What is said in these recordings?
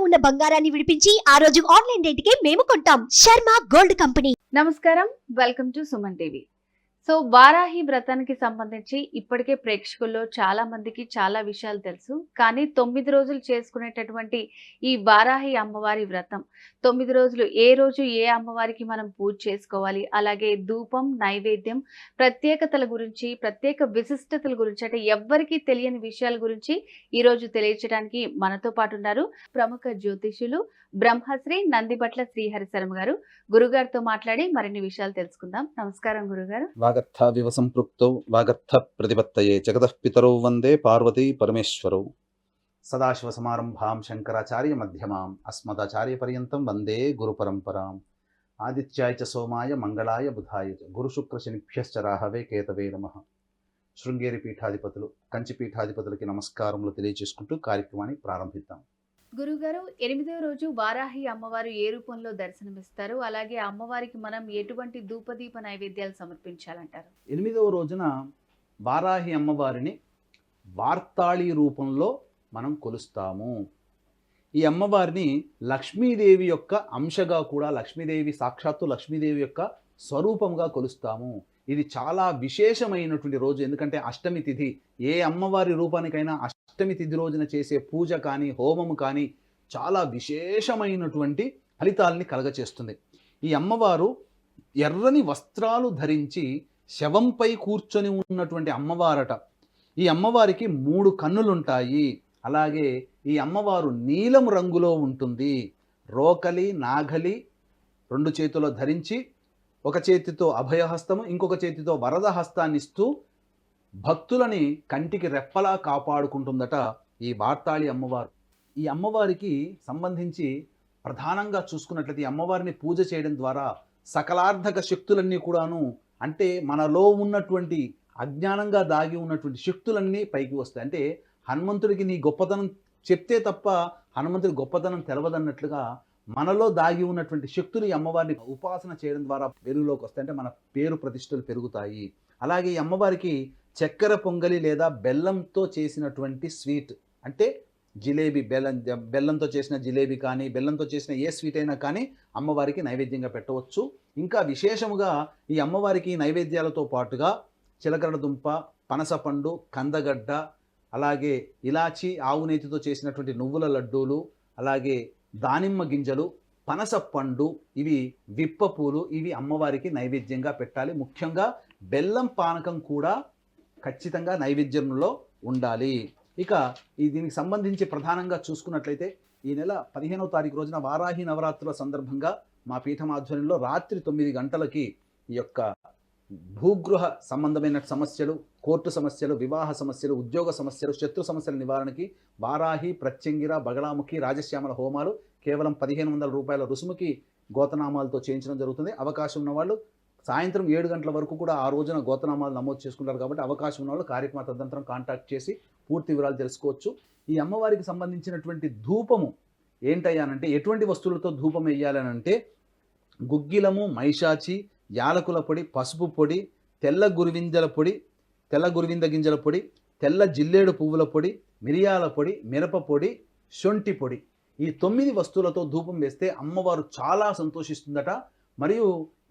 ఉన్న బంగారాన్ని విడిపించి ఆ రోజు ఆన్లైన్ రేటుకే మేము కొంటాం. Sharma gold company. నమస్కారం, welcome to Suman TV. So Varahi వ్రతానికి సంబంధించి ఇప్పటికే ప్రేక్షకుల్లో చాలా మందికి చాలా విషయాలు తెలుసు. కానీ 9 రోజులు చేసుకునేటటువంటి ఈ వారాహి అమ్మవారి వ్రతం 9 రోజులు ఏ రోజు ఏ అమ్మవారికి మనం పూజ చేసుకోవాలి, అలాగే ధూపం, నైవేద్యం, ప్రత్యేకతల గురించి, ప్రత్యేక విశిష్టతల గురించి, అంటే ఎవ్వరికీ తెలియని విషయాల గురించి ఈ రోజు తెలియజేయడానికి మనతో పాటు ఉన్నారు ప్రముఖ జ్యోతిషులు బ్రహ్మశ్రీ నందిబట్ల శ్రీహరి శర్మ గారు. గురుగారితో మాట్లాడి మరిన్ని విషయాలు తెలుసుకుందాం. నమస్కారం గురుగారు. వాగర్థావివ సంపృక్తౌ వాగర్థ ప్రతిపత్తయే జగతః పితరౌ వందే పార్వతీ పరమేశ్వరౌ. సదాశివ సమారంభాం శంకరాచార్య మధ్యమాం అస్మదాచార్య పర్యంతం వందే గురు పరంపరాం. ఆదిత్యాయ చ సోమాయ మంగళాయ బుధాయ చ గురు శుక్ర శనిభ్యశ్చ రాహవే కేతవే నమః. శృంగేరి పీఠాధిపతులు, కంచి పీఠాధిపతులకి నమస్కారములు తెలియజేసుకుంటూ కార్యక్రమాన్ని ప్రారంభిద్దాం. గురుగారు, 8వ రోజు వారాహి అమ్మవారు ఏ రూపంలో దర్శనమిస్తారు, అలాగే అమ్మవారికి మనం ఎటువంటి ధూపదీప నైవేద్యాలు సమర్పించాలంటారు? 8వ రోజున వారాహి అమ్మవారిని వార్తాళి రూపంలో మనం కొలుస్తాము. ఈ అమ్మవారిని లక్ష్మీదేవి యొక్క అంశగా కూడా, లక్ష్మీదేవి సాక్షాత్తు లక్ష్మీదేవి యొక్క స్వరూపంగా కొలుస్తాము. ఇది చాలా విశేషమైనటువంటి రోజు. ఎందుకంటే అష్టమి తిథి, ఏ అమ్మవారి రూపానికైనా అష్టమి తిథి రోజున చేసే పూజ కానీ హోమము కానీ చాలా విశేషమైనటువంటి ఫలితాలని కలగచేస్తుంది. ఈ అమ్మవారు ఎర్రని వస్త్రాలు ధరించి శవంపై కూర్చొని ఉన్నటువంటి అమ్మవారట. ఈ అమ్మవారికి 3 కన్నులుంటాయి. అలాగే ఈ అమ్మవారు నీలం రంగులో ఉంటుంది. రోకలి, నాగలి 2 చేతుల్లో ధరించి, ఒక చేతితో అభయహస్తము, ఇంకొక చేతితో వరద హస్తాన్ని ఇస్తూ భక్తులని కంటికి రెప్పలా కాపాడుకుంటుందట ఈ వార్తాళి అమ్మవారు. ఈ అమ్మవారికి సంబంధించి ప్రధానంగా చూసుకున్నట్లయితే ఈ అమ్మవారిని పూజ చేయడం ద్వారా సకలార్థక శక్తులన్నీ కూడాను, అంటే మనలో ఉన్నటువంటి అజ్ఞానంగా దాగి ఉన్నటువంటి శక్తులన్నీ పైకి వస్తాయి. అంటే హనుమంతుడికి నీ గొప్పతనం చెప్తే తప్ప హనుమంతుడి గొప్పతనం తెలవదన్నట్లుగా మనలో దాగి ఉన్నటువంటి శక్తులు ఈ అమ్మవారిని ఉపాసన చేయడం ద్వారా వెలుగులోకి వస్తాయి. అంటే మన పేరు ప్రతిష్టలు పెరుగుతాయి. అలాగే ఈ అమ్మవారికి చక్కెర పొంగలి లేదా బెల్లంతో చేసినటువంటి స్వీట్, అంటే జిలేబీ, బెల్లంతో చేసిన జిలేబీ కానీ, బెల్లంతో చేసిన ఏ స్వీట్ అయినా కానీ అమ్మవారికి నైవేద్యంగా పెట్టవచ్చు. ఇంకా విశేషముగా ఈ అమ్మవారికి నైవేద్యాలతో పాటుగా చిలకడ దుంప, పనసపండు, కందగడ్డ, అలాగే ఇలాచి, ఆవు నేతితో చేసినటువంటి నువ్వుల లడ్డూలు, అలాగే దానిమ్మ గింజలు, పనస పండు, ఇవి విప్పపూలు, ఇవి అమ్మవారికి నైవేద్యంగా పెట్టాలి. ముఖ్యంగా బెల్లం పానకం కూడా ఖచ్చితంగా నైవేద్యంలో ఉండాలి. ఇక దీనికి సంబంధించి ప్రధానంగా చూసుకున్నట్లయితే ఈ నెల 15వ తారీఖు రోజున వారాహి నవరాత్రుల సందర్భంగా మా పీఠం ఆధ్వర్యంలో రాత్రి 9 గంటలకి ఈ యొక్క భూగృహ సంబంధమైన సమస్యలు, కోర్టు సమస్యలు, వివాహ సమస్యలు, ఉద్యోగ సమస్యలు, శత్రు సమస్యల నివారణకి వారాహి, ప్రత్యంగిర, బగళాముఖి, రాజశ్యామల హోమాలు కేవలం 1500 రూపాయల రుసుముకి గోతనామాలతో చేయించడం జరుగుతుంది. అవకాశం ఉన్నవాళ్ళు సాయంత్రం 7 గంటల వరకు కూడా ఆ రోజున గోతనామాలు నమోదు చేసుకుంటారు. కాబట్టి అవకాశం ఉన్నవాళ్ళు కార్యక్రమ తదనంతరం కాంటాక్ట్ చేసి పూర్తి వివరాలు తెలుసుకోవచ్చు. ఈ అమ్మవారికి సంబంధించినటువంటి ధూపము ఏంటయ్యానంటే, ఎటువంటి వస్తువులతో ధూపం వేయాలనంటే గుగ్గిలము, మైషాచి, యాలకుల పొడి, పసుపు పొడి, తెల్ల గురివింద గింజల పొడి, తెల్ల జిల్లేడు పువ్వుల పొడి, మిరియాల పొడి, మిరప పొడి, శొంఠి పొడి, ఈ 9 వస్తువులతో ధూపం వేస్తే అమ్మవారు చాలా సంతోషిస్తుందట. మరియు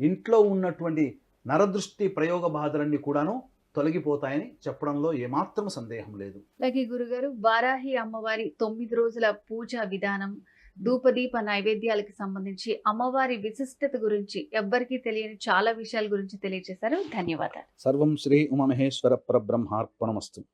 ఇంట్లో ఉన్నటువంటి నరదృష్టి ప్రయోగ బాధలన్నీ కూడాను తొలగిపోతాయని చెప్పడంలో ఏమాత్రం సందేహం లేదు. అలాగే గురుగారు, వారాహి అమ్మవారి 9 రోజుల పూజా విధానం, ధూపదీప నైవేద్యాలకు సంబంధించి అమ్మవారి విశిష్టత గురించి ఎవ్వరికీ తెలియని చాలా విషయాల గురించి తెలియజేశారు. ధన్యవాదాలు. సర్వం శ్రీ ఉమామహేశ్వర పరబ్రహ్మార్పణమస్తు.